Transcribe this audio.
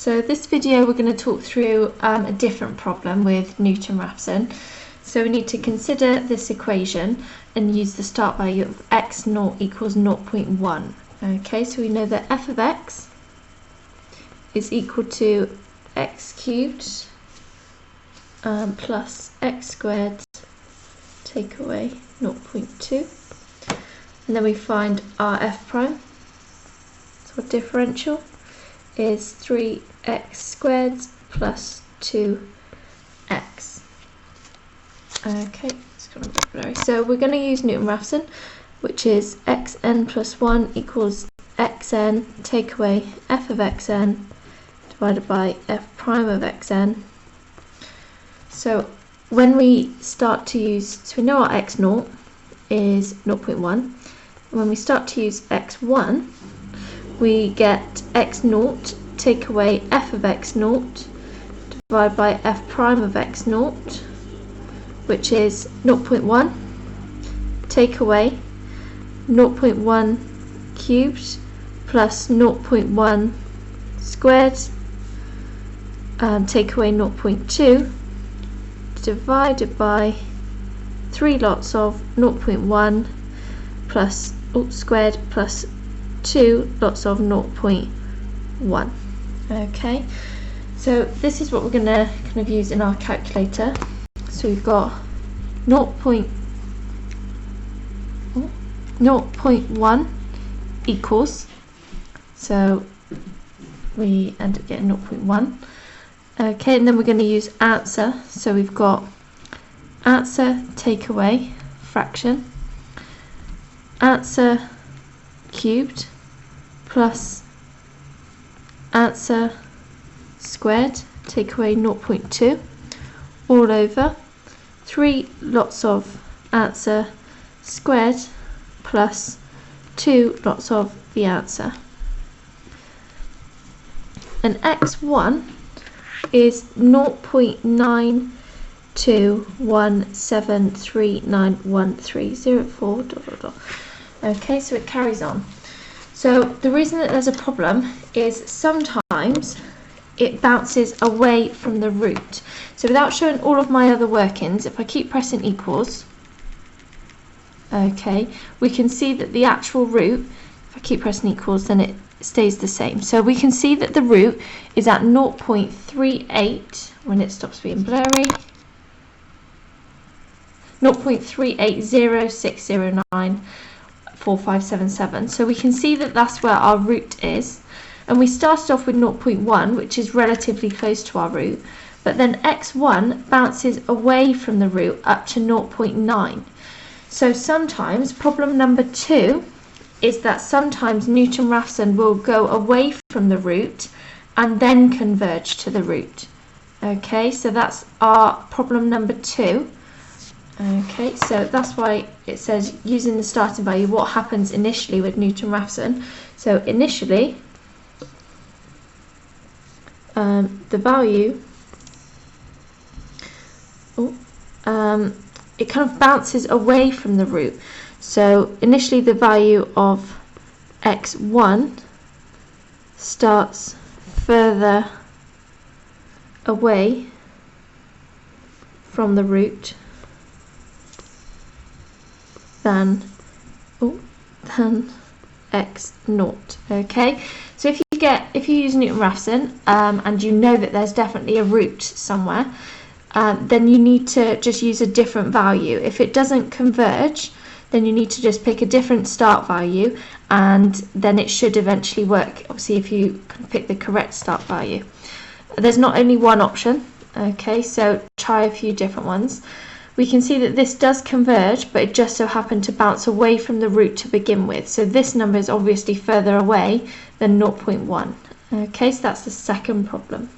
So this video we're going to talk through a different problem with Newton-Raphson. So we need to consider this equation and use the start value of x0 equals 0.1. Okay, so we know that f of x is equal to x cubed plus x squared take away 0.2, and then we find our f prime. So our differential is 3x squared plus 2x. Okay, it's kind of blurry. So we're going to use Newton-Raphson, which is xn plus 1 equals xn take away f of xn divided by f prime of xn. So when we start to use, so we know our x0 is 0.1. When we start to use x1, we get x0 take away f of x0 divided by f prime of x0, which is 0.1 take away 0.1 cubed plus 0.1 squared take away 0.2 divided by 3 lots of 0.1 plus squared plus 2 lots of 0.1. Okay, so this is what we're going to kind of use in our calculator. So we've got 0.1 equals, so we end up getting 0.1. Okay, and then we're going to use answer. So we've got answer take away fraction, answer cubed plus answer squared take away 0.2 all over 3 lots of answer squared plus 2 lots of the answer. And x1 is 0.9217391304. Okay, so it carries on. So the reason that there's a problem is sometimes it bounces away from the root. So without showing all of my other workings, if I keep pressing equals, okay, we can see that the actual root, if I keep pressing equals, then it stays the same. So we can see that the root is at 0.38 when it stops being blurry. 0.3806094577. So we can see that that's where our root is, and we started off with 0.1, which is relatively close to our root, but then x1 bounces away from the root up to 0.9. So sometimes problem number 2 is that sometimes Newton-Raphson will go away from the root and then converge to the root. Okay, so that's our problem number 2. Okay, so that's why it says using the starting value, what happens initially with Newton-Raphson. So initially, the value, it kind of bounces away from the root. So initially the value of x1 starts further away from the root than x0. Okay, so if you use Newton-Raphson and you know that there's definitely a root somewhere, then you need to just use a different value. If it doesn't converge, then you need to just pick a different start value, and then it should eventually work, obviously, if you can pick the correct start value. There's not only one option, okay, so try a few different ones. We can see that this does converge, but it just so happened to bounce away from the root to begin with. So this number is obviously further away than 0.1. Okay, so that's the second problem.